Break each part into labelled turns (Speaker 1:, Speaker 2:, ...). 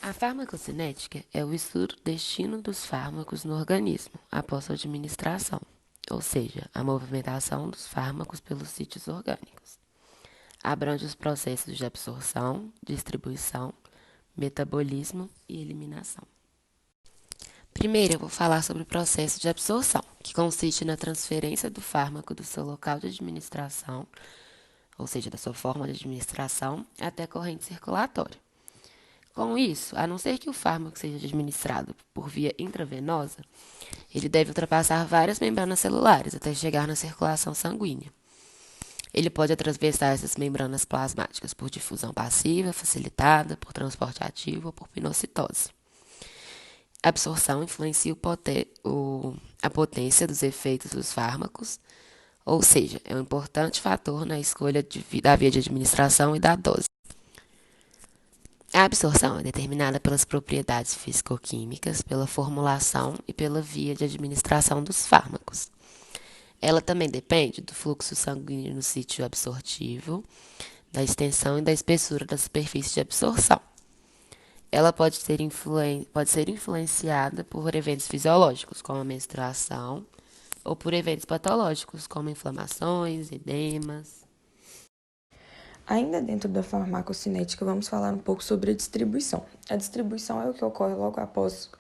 Speaker 1: A farmacocinética é o estudo do destino dos fármacos no organismo após sua administração, ou seja, a movimentação dos fármacos pelos sítios orgânicos. Abrange os processos de absorção, distribuição, metabolismo e eliminação. Primeiro, eu vou falar sobre o processo de absorção, que consiste na transferência do fármaco do seu local de administração, ou seja, da sua forma de administração, até a corrente circulatória. Com isso, a não ser que o fármaco seja administrado por via intravenosa, ele deve ultrapassar várias membranas celulares até chegar na circulação sanguínea. Ele pode atravessar essas membranas plasmáticas por difusão passiva, facilitada, por transporte ativo ou por pinocitose. A absorção influencia a potência dos efeitos dos fármacos, ou seja, é um importante fator na escolha da via de administração e da dose. A absorção é determinada pelas propriedades físico-químicas, pela formulação e pela via de administração dos fármacos. Ela também depende do fluxo sanguíneo no sítio absortivo, da extensão e da espessura da superfície de absorção. Ela pode ser influenciada por eventos fisiológicos, como a menstruação, ou por eventos patológicos, como inflamações, edemas.
Speaker 2: Ainda dentro da farmacocinética, vamos falar um pouco sobre a distribuição. A distribuição é o que ocorre logo após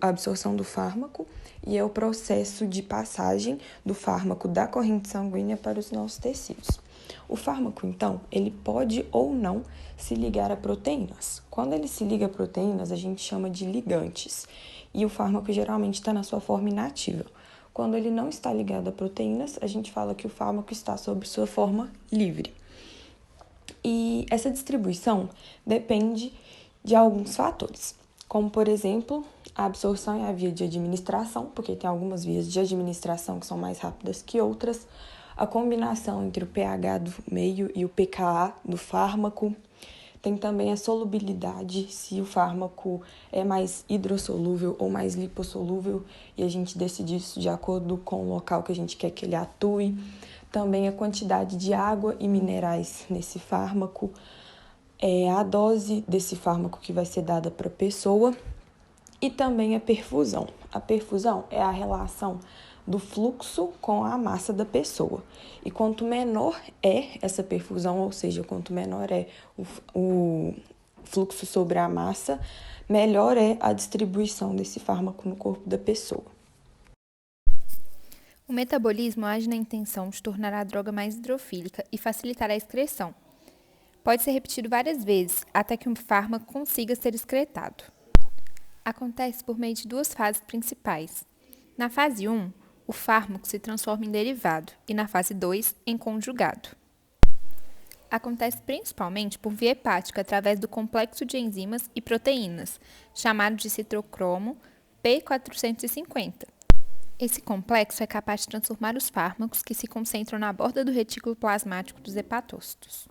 Speaker 2: a absorção do fármaco e é o processo de passagem do fármaco da corrente sanguínea para os nossos tecidos. O fármaco, então, ele pode ou não se ligar a proteínas. Quando ele se liga a proteínas, a gente chama de ligantes. E o fármaco geralmente está na sua forma inativa. Quando ele não está ligado a proteínas, a gente fala que o fármaco está sob sua forma livre. E essa distribuição depende de alguns fatores, como, por exemplo, a absorção e a via de administração, porque tem algumas vias de administração que são mais rápidas que outras, a combinação entre o pH do meio e o pKa do fármaco, tem também a solubilidade, se o fármaco é mais hidrossolúvel ou mais lipossolúvel, e a gente decide isso de acordo com o local que a gente quer que ele atue. Também a quantidade de água e minerais nesse fármaco, a dose desse fármaco que vai ser dada para a pessoa e também a perfusão. A perfusão é a relação do fluxo com a massa da pessoa. E quanto menor é essa perfusão, ou seja, quanto menor é o fluxo sobre a massa, melhor é a distribuição desse fármaco no corpo da pessoa.
Speaker 3: O metabolismo age na intenção de tornar a droga mais hidrofílica e facilitar a excreção. Pode ser repetido várias vezes até que um fármaco consiga ser excretado. Acontece por meio de duas fases principais. Na fase 1, o fármaco se transforma em derivado e na fase 2, em conjugado. Acontece principalmente por via hepática através do complexo de enzimas e proteínas, chamado de citocromo P450. Esse complexo é capaz de transformar os fármacos que se concentram na borda do retículo plasmático dos hepatócitos.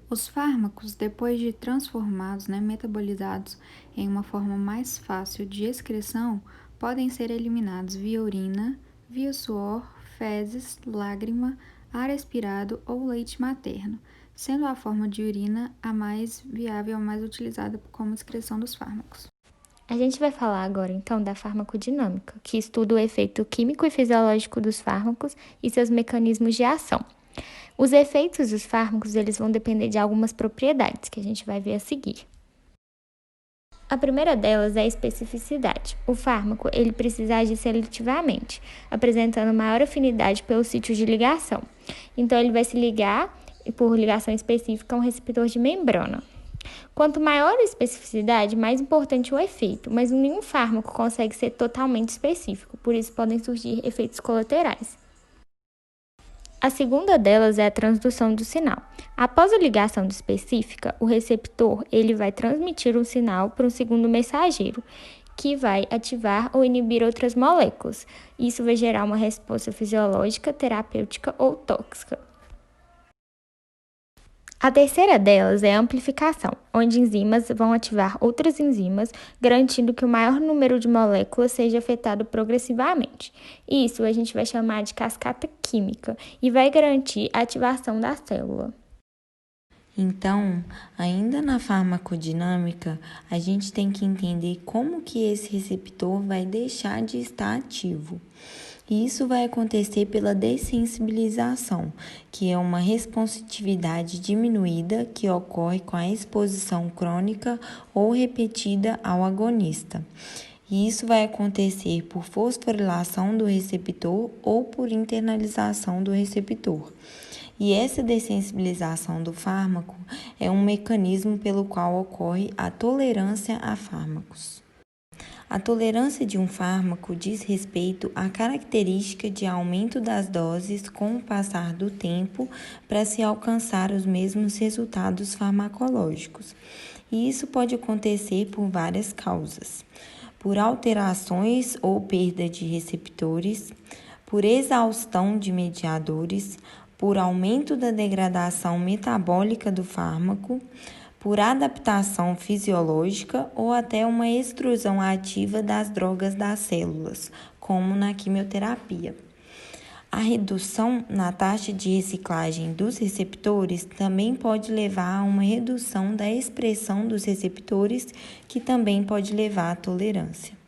Speaker 4: Os fármacos, depois de transformados, metabolizados em uma forma mais fácil de excreção, podem ser eliminados via urina, via suor, fezes, lágrima, ar expirado ou leite materno, sendo a forma de urina a mais viável e a mais utilizada como excreção dos fármacos.
Speaker 5: A gente vai falar agora, então, da farmacodinâmica, que estuda o efeito químico e fisiológico dos fármacos e seus mecanismos de ação. Os efeitos dos fármacos, eles vão depender de algumas propriedades, que a gente vai ver a seguir. A primeira delas é a especificidade. O fármaco, ele precisa agir seletivamente, apresentando maior afinidade pelos sítios de ligação. Então, ele vai se ligar, por ligação específica, a um receptor de membrana. Quanto maior a especificidade, mais importante o efeito, mas nenhum fármaco consegue ser totalmente específico, por isso podem surgir efeitos colaterais. A segunda delas é a transdução do sinal. Após a ligação específica, o receptor ele vai transmitir um sinal para um segundo mensageiro, que vai ativar ou inibir outras moléculas. Isso vai gerar uma resposta fisiológica, terapêutica ou tóxica. A terceira delas é a amplificação, onde enzimas vão ativar outras enzimas, garantindo que o maior número de moléculas seja afetado progressivamente. Isso a gente vai chamar de cascata química e vai garantir a ativação da célula.
Speaker 6: Então, ainda na farmacodinâmica, a gente tem que entender como que esse receptor vai deixar de estar ativo. E isso vai acontecer pela dessensibilização, que é uma responsitividade diminuída que ocorre com a exposição crônica ou repetida ao agonista. E isso vai acontecer por fosforilação do receptor ou por internalização do receptor. E essa dessensibilização do fármaco é um mecanismo pelo qual ocorre a tolerância a fármacos. A tolerância de um fármaco diz respeito à característica de aumento das doses com o passar do tempo para se alcançar os mesmos resultados farmacológicos. E isso pode acontecer por várias causas: por alterações ou perda de receptores, por exaustão de mediadores, por aumento da degradação metabólica do fármaco, por adaptação fisiológica ou até uma extrusão ativa das drogas das células, como na quimioterapia. A redução na taxa de reciclagem dos receptores também pode levar a uma redução da expressão dos receptores, que também pode levar à tolerância.